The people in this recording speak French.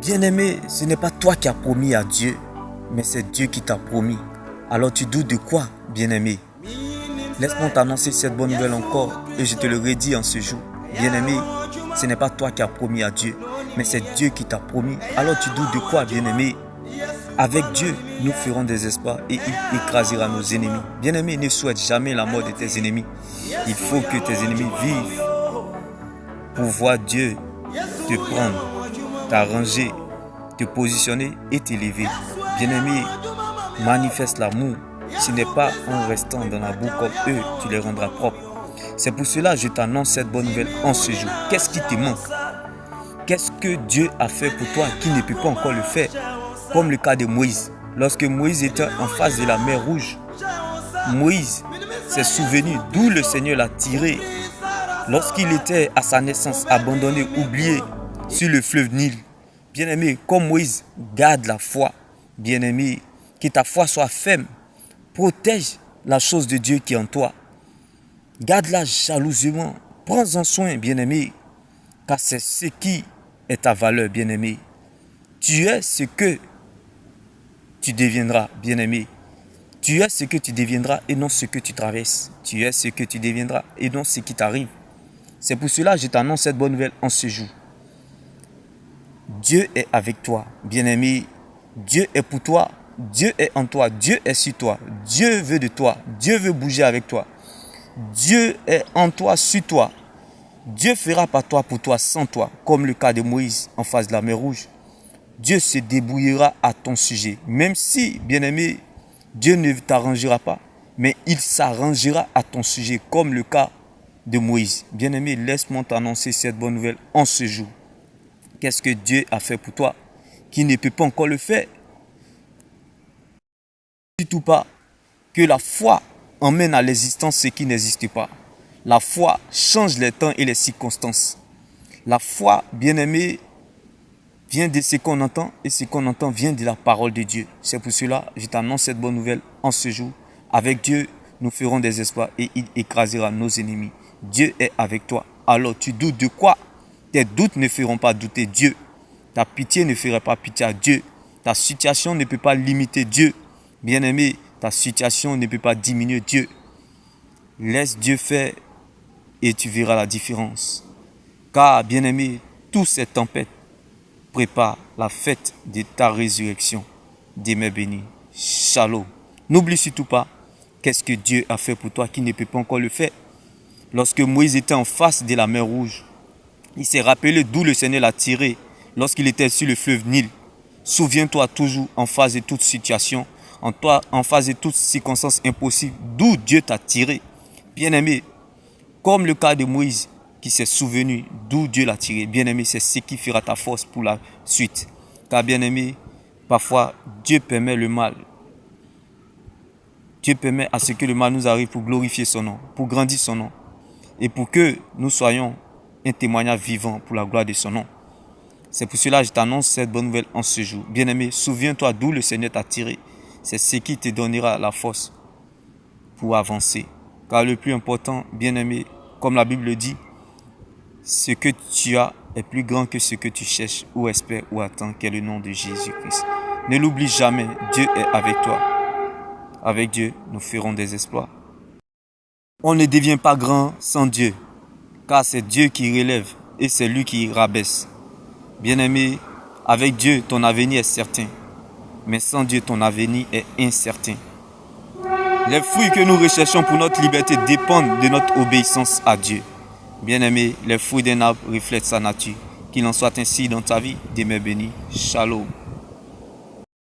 Bien-aimé, ce n'est pas toi qui as promis à Dieu, mais c'est Dieu qui t'a promis. Alors tu doutes de quoi, bien-aimé? Laisse-moi t'annoncer cette bonne nouvelle encore et je te le redis en ce jour. Bien-aimé, ce n'est pas toi qui as promis à Dieu, mais c'est Dieu qui t'a promis. Alors tu doutes de quoi, bien-aimé? Avec Dieu, nous ferons des espoirs et il écrasera nos ennemis. Bien-aimé, ne souhaite jamais la mort de tes ennemis. Il faut que tes ennemis vivent pour voir Dieu te prendre, t'arranger, te positionner et t'élever. Bien-aimé, manifeste l'amour. Ce n'est pas en restant dans la boue comme eux, tu les rendras propres. C'est pour cela que je t'annonce cette bonne nouvelle en ce jour. Qu'est-ce qui te manque? Qu'est-ce que Dieu a fait pour toi qui ne peut pas encore le faire? Comme le cas de Moïse. Lorsque Moïse était en face de la mer Rouge, Moïse s'est souvenu d'où le Seigneur l'a tiré. Lorsqu'il était à sa naissance, abandonné, oublié sur le fleuve Nil. Bien-aimé, comme Moïse, garde la foi. Bien-aimé, que ta foi soit ferme. Protège la chose de Dieu qui est en toi. Garde-la jalousement. Prends-en soin, bien-aimé, car c'est ce qui est ta valeur, bien-aimé. Tu es ce que tu deviendras, bien-aimé. Tu es ce que tu deviendras et non ce que tu traverses. Tu es ce que tu deviendras et non ce qui t'arrive. C'est pour cela que je t'annonce cette bonne nouvelle en ce jour. Dieu est avec toi, bien-aimé. Dieu est pour toi. Dieu est en toi. Dieu est sur toi. Dieu veut de toi. Dieu veut bouger avec toi. Dieu est en toi, sur toi. Dieu fera par toi, pour toi, sans toi, comme le cas de Moïse en face de la mer Rouge. Dieu se débrouillera à ton sujet. Même si, bien-aimé, Dieu ne t'arrangera pas, mais il s'arrangera à ton sujet, comme le cas de Moïse. Bien-aimé, laisse-moi t'annoncer cette bonne nouvelle en ce jour. Qu'est-ce que Dieu a fait pour toi qui ne peut pas encore le faire? Surtout pas que la foi emmène à l'existence ce qui n'existe pas. La foi change les temps et les circonstances. La foi, bien-aimé, vient de ce qu'on entend et ce qu'on entend vient de la parole de Dieu. C'est pour cela que je t'annonce cette bonne nouvelle en ce jour. Avec Dieu, nous ferons des espoirs et il écrasera nos ennemis. Dieu est avec toi. Alors tu doutes de quoi? Tes doutes ne feront pas douter Dieu. Ta pitié ne fera pas pitié à Dieu. Ta situation ne peut pas limiter Dieu. Bien-aimé, ta situation ne peut pas diminuer Dieu. Laisse Dieu faire et tu verras la différence. Car, bien-aimé, toutes ces tempêtes préparent la fête de ta résurrection. Demeure béni. Shalom. N'oublie surtout pas qu'est-ce que Dieu a fait pour toi qui ne peut pas encore le faire. Lorsque Moïse était en face de la mer Rouge, il s'est rappelé d'où le Seigneur l'a tiré lorsqu'il était sur le fleuve Nil. Souviens-toi toujours en face de toute situation, en face de toutes circonstances impossibles, d'où Dieu t'a tiré. Bien-aimé, comme le cas de Moïse qui s'est souvenu d'où Dieu l'a tiré. Bien-aimé, c'est ce qui fera ta force pour la suite. Car bien-aimé, parfois Dieu permet le mal. Dieu permet à ce que le mal nous arrive pour glorifier son nom, pour grandir son nom. Et pour que nous soyons un témoignage vivant pour la gloire de son nom. C'est pour cela que je t'annonce cette bonne nouvelle en ce jour. Bien-aimé, souviens-toi d'où le Seigneur t'a tiré. C'est ce qui te donnera la force pour avancer. Car le plus important, bien-aimé, comme la Bible le dit, ce que tu as est plus grand que ce que tu cherches ou espères ou attends, qu'est le nom de Jésus-Christ. Ne l'oublie jamais, Dieu est avec toi. Avec Dieu, nous ferons des exploits. On ne devient pas grand sans Dieu, car c'est Dieu qui relève et c'est lui qui rabaisse. Bien-aimé, avec Dieu, ton avenir est certain, mais sans Dieu, ton avenir est incertain. Les fruits que nous recherchons pour notre liberté dépendent de notre obéissance à Dieu. Bien-aimé, les fruits d'un arbre reflètent sa nature. Qu'il en soit ainsi dans ta vie. Demeure béni. Shalom.